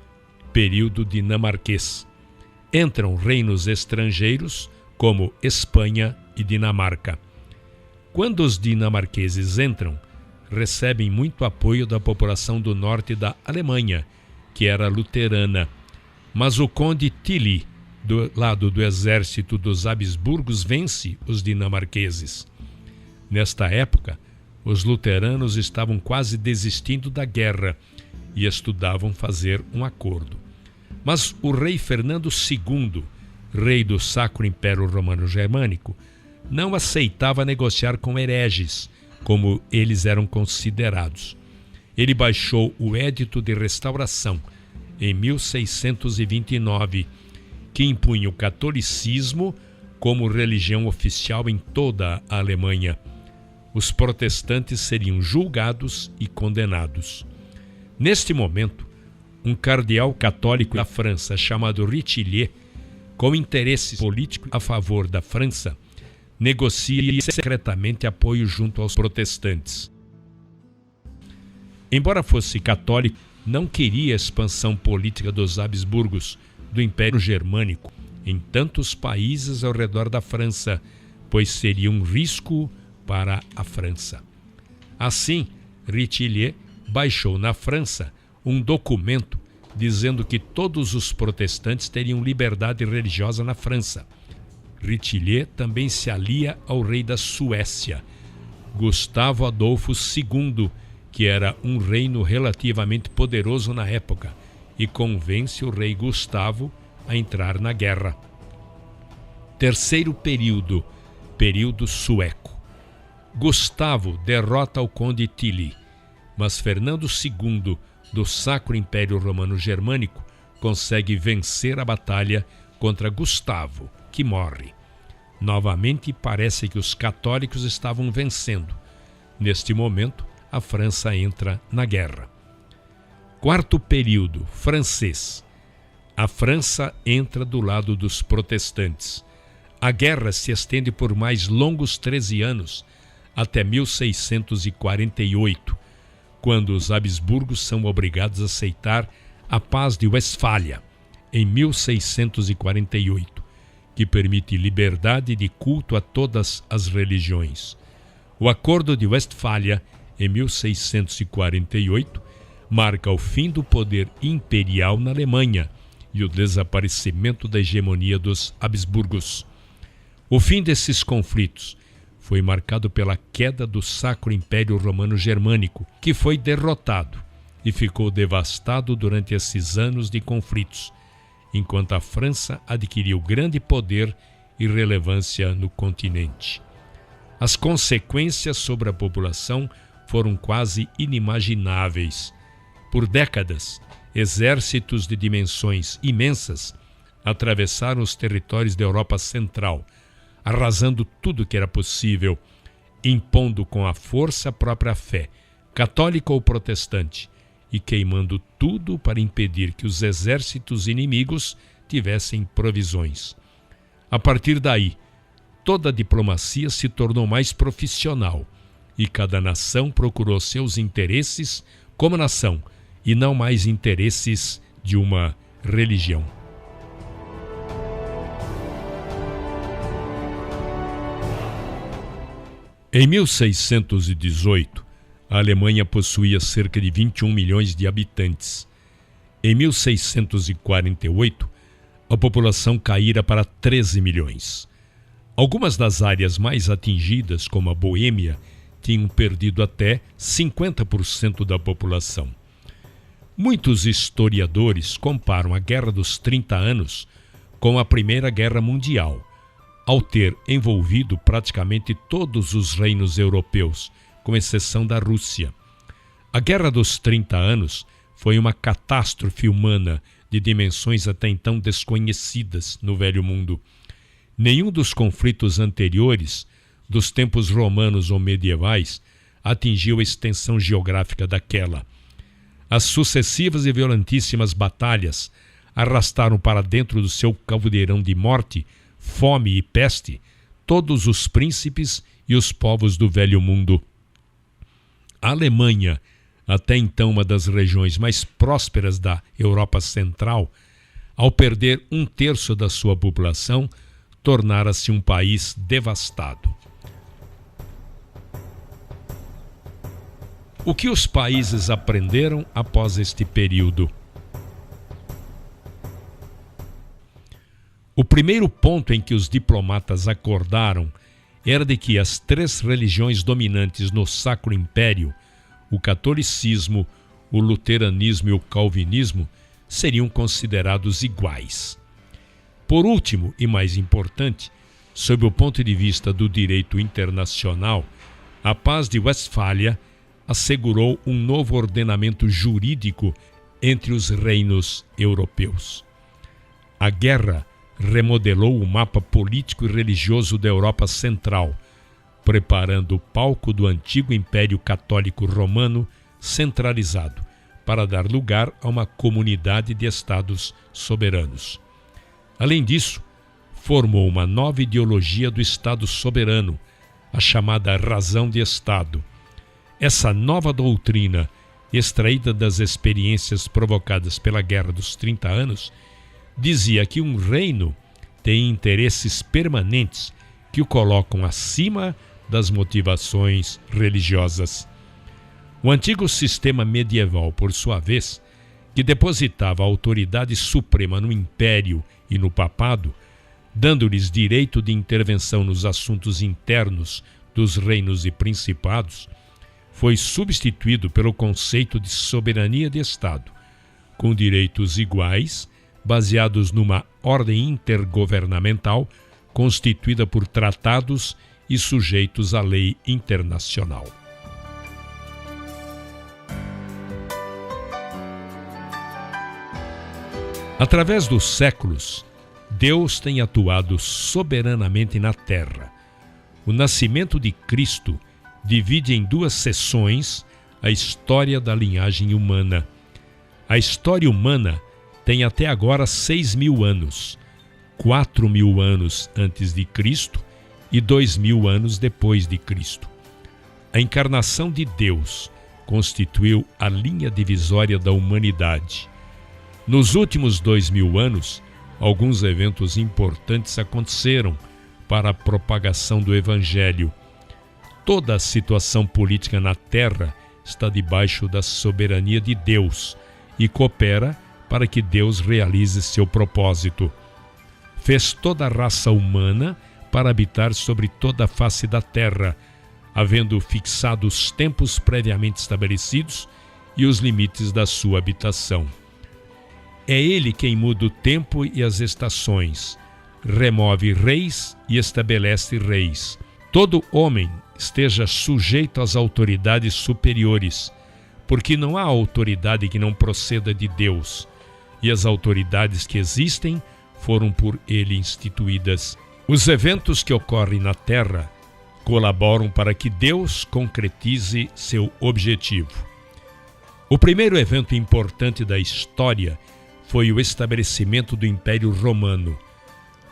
período dinamarquês. Entram reinos estrangeiros como Espanha e Dinamarca. Quando os dinamarqueses entram, recebem muito apoio da população do norte da Alemanha, que era luterana. Mas o conde Tilly, do lado do exército dos Habsburgos, vence os dinamarqueses. Nesta época, os luteranos estavam quase desistindo da guerra e estudavam fazer um acordo. Mas o rei Fernando II, rei do Sacro Império Romano Germânico, não aceitava negociar com hereges, como eles eram considerados. Ele baixou o Edito de Restauração, em 1629, que impunha o catolicismo como religião oficial em toda a Alemanha. Os protestantes seriam julgados e condenados. Neste momento, um cardeal católico da França, chamado Richelieu, com interesse político a favor da França, negocia secretamente apoio junto aos protestantes. Embora fosse católico, não queria a expansão política dos Habsburgos, do Império Germânico, em tantos países ao redor da França, pois seria um risco para a França. Assim, Richelieu baixou na França um documento dizendo que todos os protestantes teriam liberdade religiosa na França. Richelieu também se alia ao rei da Suécia, Gustavo Adolfo II, que era um reino relativamente poderoso na época, e convence o rei Gustavo a entrar na guerra. Terceiro período, período sueco. Gustavo derrota o conde Tilly, mas Fernando II, do Sacro Império Romano Germânico, consegue vencer a batalha contra Gustavo, que morre. Novamente parece que os católicos estavam vencendo. Neste momento, a França entra na guerra. Quarto período, francês. A França entra do lado dos protestantes. A guerra se estende por mais longos 13 anos, até 1648, quando os Habsburgos são obrigados a aceitar a Paz de Westfália, em 1648, que permite liberdade de culto a todas as religiões. O Acordo de Westfália, em 1648, marca o fim do poder imperial na Alemanha e o desaparecimento da hegemonia dos Habsburgos. O fim desses conflitos foi marcado pela queda do Sacro Império Romano Germânico, que foi derrotado e ficou devastado durante esses anos de conflitos, enquanto a França adquiriu grande poder e relevância no continente. As consequências sobre a população foram quase inimagináveis. Por décadas, exércitos de dimensões imensas atravessaram os territórios da Europa Central, arrasando tudo que era possível, impondo com a força a própria fé, católica ou protestante, e queimando tudo para impedir que os exércitos inimigos tivessem provisões. A partir daí, toda a diplomacia se tornou mais profissional e cada nação procurou seus interesses como nação e não mais interesses de uma religião. Em 1618, a Alemanha possuía cerca de 21 milhões de habitantes. Em 1648, a população caíra para 13 milhões. Algumas das áreas mais atingidas, como a Boêmia, tinham perdido até 50% da população. Muitos historiadores comparam a Guerra dos 30 Anos com a Primeira Guerra Mundial, ao ter envolvido praticamente todos os reinos europeus, com exceção da Rússia. A Guerra dos 30 Anos foi uma catástrofe humana de dimensões até então desconhecidas no Velho Mundo. Nenhum dos conflitos anteriores, dos tempos romanos ou medievais, atingiu a extensão geográfica daquela. As sucessivas e violentíssimas batalhas arrastaram para dentro do seu caldeirão de morte, fome e peste todos os príncipes e os povos do velho mundo. A Alemanha, até então uma das regiões mais prósperas da Europa Central, ao perder 1/3 da sua população, tornara-se um país devastado. O que os países aprenderam após este período? O primeiro ponto em que os diplomatas acordaram era de que as 3 religiões dominantes no Sacro Império, o catolicismo, o luteranismo e o calvinismo, seriam considerados iguais. Por último, e mais importante, sob o ponto de vista do direito internacional, a Paz de Westfália assegurou um novo ordenamento jurídico entre os reinos europeus. A guerra remodelou o mapa político e religioso da Europa Central, preparando o palco do antigo Império Católico Romano centralizado, para dar lugar a uma comunidade de estados soberanos. Além disso, formou uma nova ideologia do Estado soberano, a chamada razão de Estado. Essa nova doutrina, extraída das experiências provocadas pela Guerra dos 30 Anos, dizia que um reino tem interesses permanentes que o colocam acima das motivações religiosas. O antigo sistema medieval, por sua vez, que depositava a autoridade suprema no império e no papado, dando-lhes direito de intervenção nos assuntos internos dos reinos e principados, foi substituído pelo conceito de soberania de Estado, com direitos iguais, baseados numa ordem intergovernamental constituída por tratados e sujeitos à lei internacional. Através dos séculos, Deus tem atuado soberanamente na Terra. O nascimento de Cristo divide em 2 seções a história da linhagem humana. A história humana tem até agora 6.000 anos, 4.000 anos antes de Cristo e 2.000 anos depois de Cristo. A encarnação de Deus constituiu a linha divisória da humanidade. Nos últimos 2.000 anos, alguns eventos importantes aconteceram para a propagação do Evangelho. Toda a situação política na Terra está debaixo da soberania de Deus e coopera para que Deus realize seu propósito. Fez toda a raça humana para habitar sobre toda a face da terra, havendo fixado os tempos previamente estabelecidos e os limites da sua habitação. É Ele quem muda o tempo e as estações, remove reis e estabelece reis. Todo homem esteja sujeito às autoridades superiores, porque não há autoridade que não proceda de Deus, e as autoridades que existem foram por Ele instituídas. Os eventos que ocorrem na Terra colaboram para que Deus concretize seu objetivo. O primeiro evento importante da história foi o estabelecimento do Império Romano.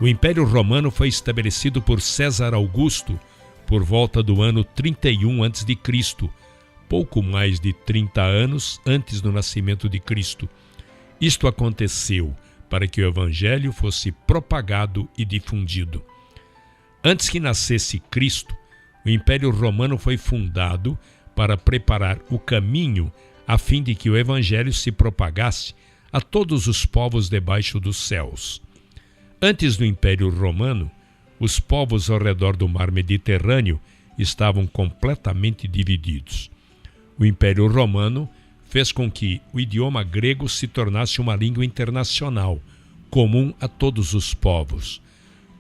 O Império Romano foi estabelecido por César Augusto por volta do ano 31 a.C., pouco mais de 30 anos antes do nascimento de Cristo. Isto aconteceu para que o Evangelho fosse propagado e difundido. Antes que nascesse Cristo, o Império Romano foi fundado para preparar o caminho a fim de que o Evangelho se propagasse a todos os povos debaixo dos céus. Antes do Império Romano, os povos ao redor do mar Mediterrâneo estavam completamente divididos. O Império Romano fez com que o idioma grego se tornasse uma língua internacional, comum a todos os povos.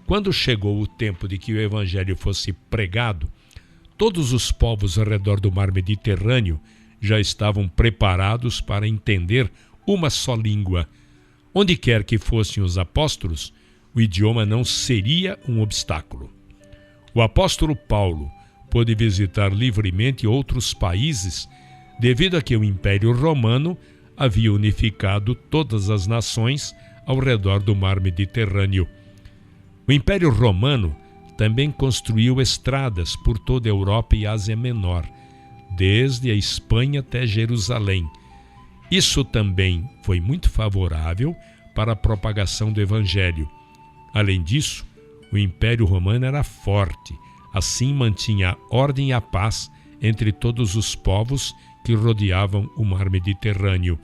Quando chegou o tempo de que o Evangelho fosse pregado, todos os povos ao redor do mar Mediterrâneo já estavam preparados para entender uma só língua. Onde quer que fossem os apóstolos, o idioma não seria um obstáculo. O apóstolo Paulo pôde visitar livremente outros países devido a que o Império Romano havia unificado todas as nações ao redor do mar Mediterrâneo. O Império Romano também construiu estradas por toda a Europa e Ásia Menor, desde a Espanha até Jerusalém. Isso também foi muito favorável para a propagação do Evangelho. Além disso, o Império Romano era forte, assim mantinha a ordem e a paz entre todos os povos que rodeavam o mar Mediterrâneo.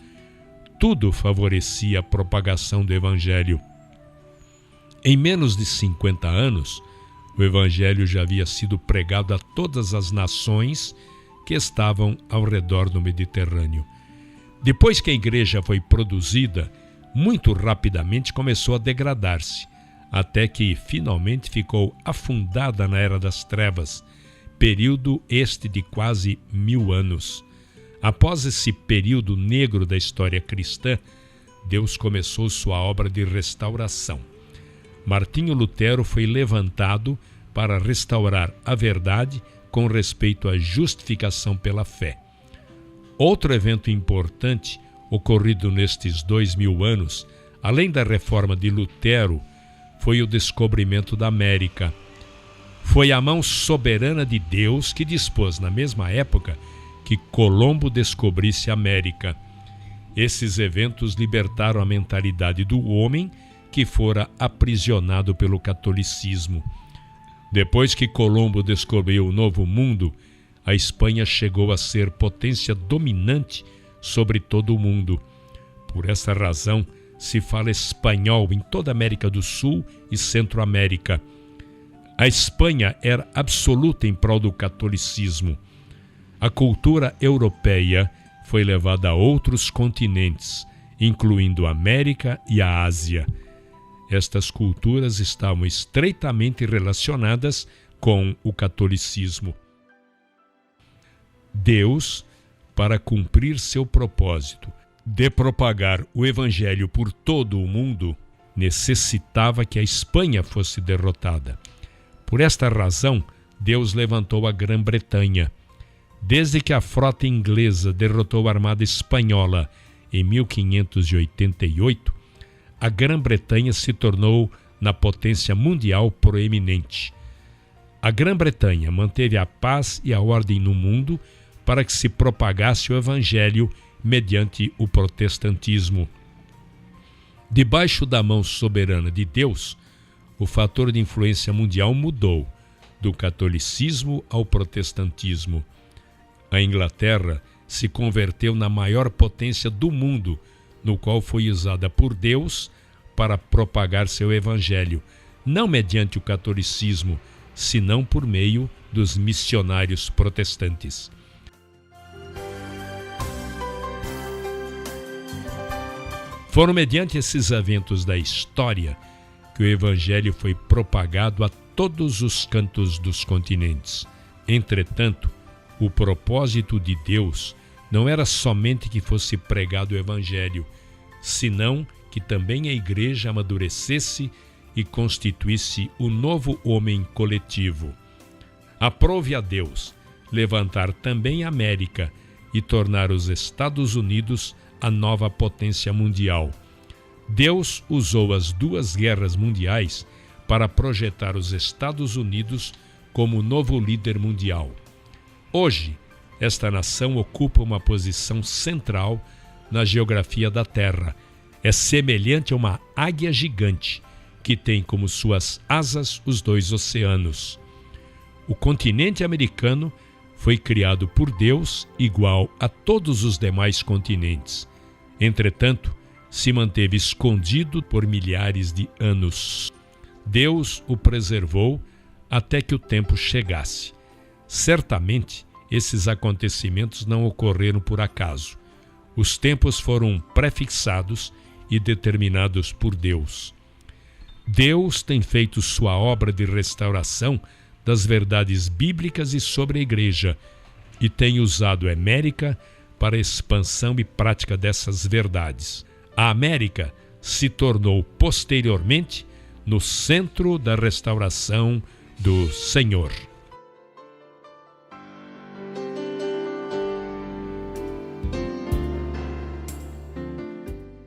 Tudo favorecia a propagação do Evangelho. Em menos de 50 anos, o Evangelho já havia sido pregado a todas as nações que estavam ao redor do Mediterrâneo. Depois que a igreja foi produzida, muito rapidamente começou a degradar-se, até que finalmente ficou afundada na Era das Trevas, período este de quase 1000 anos. Após esse período negro da história cristã, Deus começou sua obra de restauração. Martinho Lutero foi levantado para restaurar a verdade com respeito à justificação pela fé. Outro evento importante ocorrido nestes 2000 anos, além da reforma de Lutero, foi o descobrimento da América. Foi a mão soberana de Deus que dispôs, na mesma época, que Colombo descobrisse a América. Esses eventos libertaram a mentalidade do homem que fora aprisionado pelo catolicismo. Depois que Colombo descobriu o Novo Mundo, a Espanha chegou a ser potência dominante sobre todo o mundo. Por essa razão, se fala espanhol em toda a América do Sul e Centro-América. A Espanha era absoluta em prol do catolicismo. A cultura europeia foi levada a outros continentes, incluindo a América e a Ásia. Estas culturas estavam estreitamente relacionadas com o catolicismo. Deus, para cumprir seu propósito de propagar o Evangelho por todo o mundo, necessitava que a Espanha fosse derrotada. Por esta razão, Deus levantou a Grã-Bretanha. Desde que a frota inglesa derrotou a armada espanhola em 1588, a Grã-Bretanha se tornou na potência mundial proeminente. A Grã-Bretanha manteve a paz e a ordem no mundo para que se propagasse o Evangelho mediante o protestantismo. Debaixo da mão soberana de Deus, o fator de influência mundial mudou, do catolicismo ao protestantismo. A Inglaterra se converteu na maior potência do mundo, no qual foi usada por Deus para propagar seu evangelho, não mediante o catolicismo, senão por meio dos missionários protestantes. Foram mediante esses eventos da história que o evangelho foi propagado a todos os cantos dos continentes. Entretanto, o propósito de Deus não era somente que fosse pregado o evangelho, senão que também a igreja amadurecesse e constituísse o novo homem coletivo. Aprove a Deus levantar também a América e tornar os Estados Unidos a nova potência mundial. Deus usou as duas guerras mundiais para projetar os Estados Unidos como o novo líder mundial. Hoje, esta nação ocupa uma posição central na geografia da Terra. É semelhante a uma águia gigante que tem como suas asas os dois oceanos. O continente americano foi criado por Deus igual a todos os demais continentes. Entretanto, se manteve escondido por milhares de anos. Deus o preservou até que o tempo chegasse. Certamente, esses acontecimentos não ocorreram por acaso. Os tempos foram prefixados e determinados por Deus. Deus tem feito sua obra de restauração das verdades bíblicas e sobre a igreja, e tem usado a América para a expansão e prática dessas verdades. A América se tornou posteriormente no centro da restauração do Senhor.